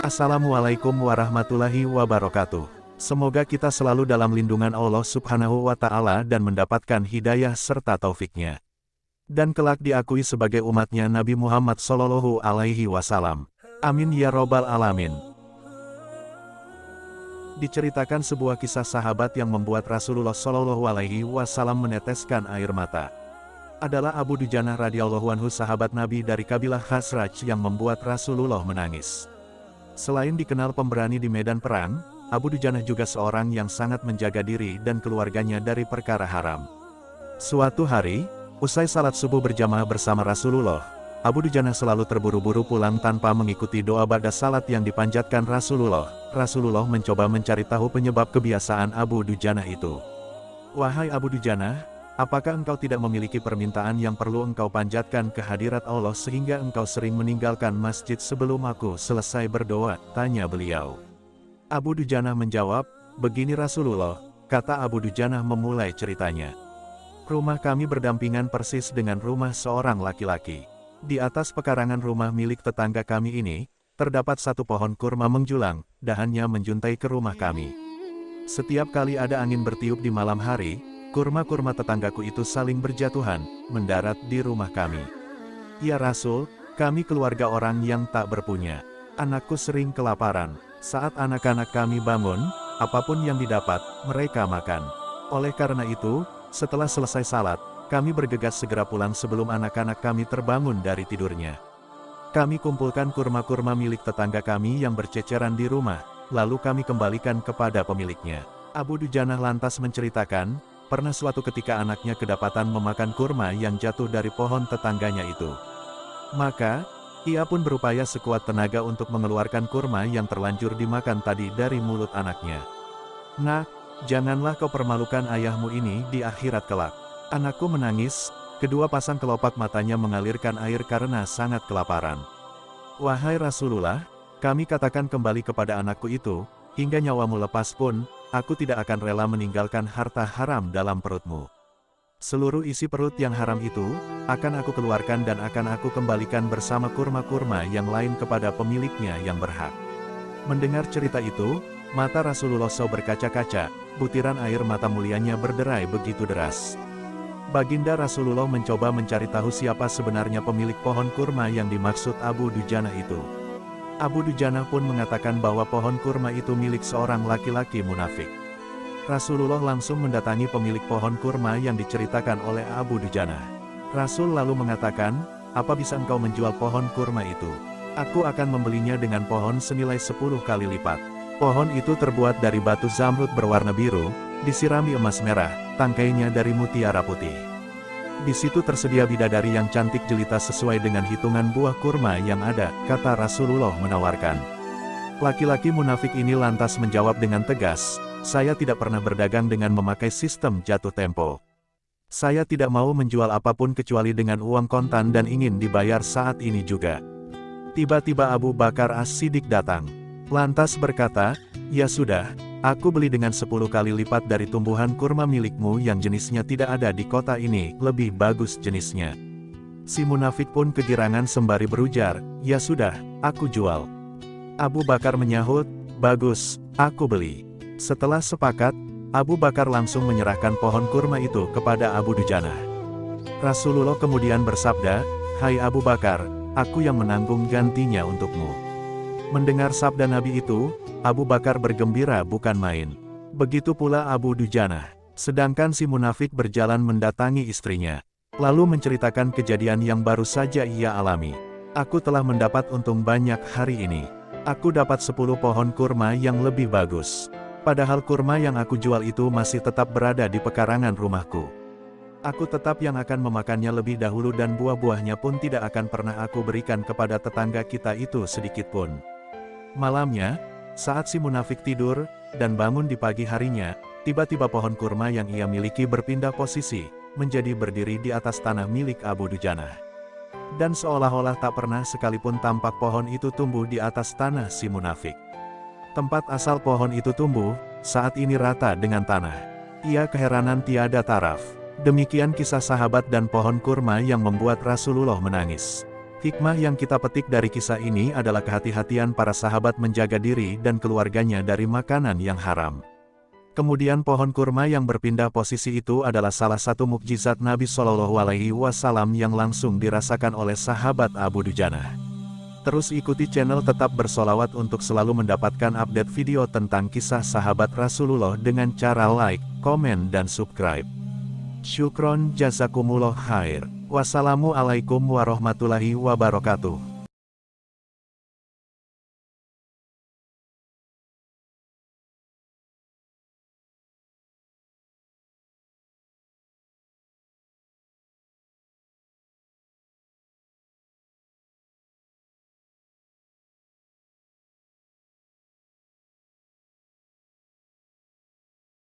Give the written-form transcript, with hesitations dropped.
Assalamualaikum warahmatullahi wabarakatuh. Semoga kita selalu dalam lindungan Allah Subhanahu wa Ta'ala dan mendapatkan hidayah serta taufiknya. Dan kelak diakui sebagai umatnya Nabi Muhammad Sallallahu Alaihi Wasallam. Amin ya Robbal Alamin. Diceritakan sebuah kisah sahabat yang membuat Rasulullah Sallallahu Alaihi Wasallam meneteskan air mata. Adalah Abu Dujanah radhiyallahu anhu, sahabat Nabi dari kabilah Khazraj, yang membuat Rasulullah menangis. Selain dikenal pemberani di medan perang, Abu Dujanah juga seorang yang sangat menjaga diri dan keluarganya dari perkara haram. Suatu hari, usai salat subuh berjamaah bersama Rasulullah, Abu Dujanah selalu terburu-buru pulang tanpa mengikuti doa ba'da salat yang dipanjatkan Rasulullah. Rasulullah mencoba mencari tahu penyebab kebiasaan Abu Dujanah itu. "Wahai Abu Dujanah, apakah engkau tidak memiliki permintaan yang perlu engkau panjatkan ke hadirat Allah sehingga engkau sering meninggalkan masjid sebelum aku selesai berdoa?" tanya beliau. Abu Dujanah menjawab, "Begini Rasulullah," kata Abu Dujanah memulai ceritanya. "Rumah kami berdampingan persis dengan rumah seorang laki-laki. Di atas pekarangan rumah milik tetangga kami ini, terdapat satu pohon kurma menjulang, dahannya menjuntai ke rumah kami. Setiap kali ada angin bertiup di malam hari, kurma-kurma tetanggaku itu saling berjatuhan, mendarat di rumah kami. Ya Rasul, kami keluarga orang yang tak berpunya. Anakku sering kelaparan. Saat anak-anak kami bangun, apapun yang didapat, mereka makan. Oleh karena itu, setelah selesai salat, kami bergegas segera pulang sebelum anak-anak kami terbangun dari tidurnya. Kami kumpulkan kurma-kurma milik tetangga kami yang berceceran di rumah, lalu kami kembalikan kepada pemiliknya." Abu Dujanah lantas menceritakan, pernah suatu ketika anaknya kedapatan memakan kurma yang jatuh dari pohon tetangganya itu. Maka, ia pun berupaya sekuat tenaga untuk mengeluarkan kurma yang terlanjur dimakan tadi dari mulut anaknya. "Nak, janganlah kau permalukan ayahmu ini di akhirat kelak." Anakku menangis, kedua pasang kelopak matanya mengalirkan air karena sangat kelaparan. "Wahai Rasulullah, kami katakan kembali kepada anakku itu, hingga nyawamu lepas pun, aku tidak akan rela meninggalkan harta haram dalam perutmu. Seluruh isi perut yang haram itu, akan aku keluarkan dan akan aku kembalikan bersama kurma-kurma yang lain kepada pemiliknya yang berhak." Mendengar cerita itu, mata Rasulullah berkaca-kaca, butiran air mata mulianya berderai begitu deras. Baginda Rasulullah mencoba mencari tahu siapa sebenarnya pemilik pohon kurma yang dimaksud Abu Dujanah itu. Abu Dujanah pun mengatakan bahwa pohon kurma itu milik seorang laki-laki munafik. Rasulullah langsung mendatangi pemilik pohon kurma yang diceritakan oleh Abu Dujanah. Rasul lalu mengatakan, "Apa bisa engkau menjual pohon kurma itu? Aku akan membelinya dengan pohon senilai 10 kali lipat." Pohon itu terbuat dari batu zamrud berwarna biru, disirami emas merah, tangkainya dari mutiara putih. Di situ tersedia bidadari yang cantik jelita sesuai dengan hitungan buah kurma yang ada, kata Rasulullah menawarkan. Laki-laki munafik ini lantas menjawab dengan tegas, "Saya tidak pernah berdagang dengan memakai sistem jatuh tempo. Saya tidak mau menjual apapun kecuali dengan uang kontan dan ingin dibayar saat ini juga." Tiba-tiba Abu Bakar As-Siddiq datang. Lantas berkata, "Ya sudah, aku beli dengan 10 kali lipat dari tumbuhan kurma milikmu yang jenisnya tidak ada di kota ini, lebih bagus jenisnya." Si munafik pun kegirangan sembari berujar, "Ya sudah, aku jual." Abu Bakar menyahut, "Bagus, aku beli." Setelah sepakat, Abu Bakar langsung menyerahkan pohon kurma itu kepada Abu Dujanah. Rasulullah kemudian bersabda, "Hai Abu Bakar, aku yang menanggung gantinya untukmu." Mendengar sabda Nabi itu, Abu Bakar bergembira bukan main. Begitu pula Abu Dujanah. Sedangkan si munafik berjalan mendatangi istrinya. Lalu menceritakan kejadian yang baru saja ia alami. "Aku telah mendapat untung banyak hari ini. Aku dapat 10 pohon kurma yang lebih bagus. Padahal kurma yang aku jual itu masih tetap berada di pekarangan rumahku. Aku tetap yang akan memakannya lebih dahulu dan buah-buahnya pun tidak akan pernah aku berikan kepada tetangga kita itu sedikit pun." Malamnya, saat si munafik tidur, dan bangun di pagi harinya, tiba-tiba pohon kurma yang ia miliki berpindah posisi, menjadi berdiri di atas tanah milik Abu Dujanah. Dan seolah-olah tak pernah sekalipun tampak pohon itu tumbuh di atas tanah si munafik. Tempat asal pohon itu tumbuh, saat ini rata dengan tanah. Ia keheranan tiada taraf. Demikian kisah sahabat dan pohon kurma yang membuat Rasulullah menangis. Hikmah yang kita petik dari kisah ini adalah kehati-hatian para sahabat menjaga diri dan keluarganya dari makanan yang haram. Kemudian pohon kurma yang berpindah posisi itu adalah salah satu mukjizat Nabi Shallallahu Alaihi Wasallam yang langsung dirasakan oleh sahabat Abu Dujana. Terus ikuti channel Tetap Bersolawat untuk selalu mendapatkan update video tentang kisah sahabat Rasulullah dengan cara like, komen dan subscribe. Syukron jazakumullah khair. Wassalamualaikum warahmatullahi wabarakatuh.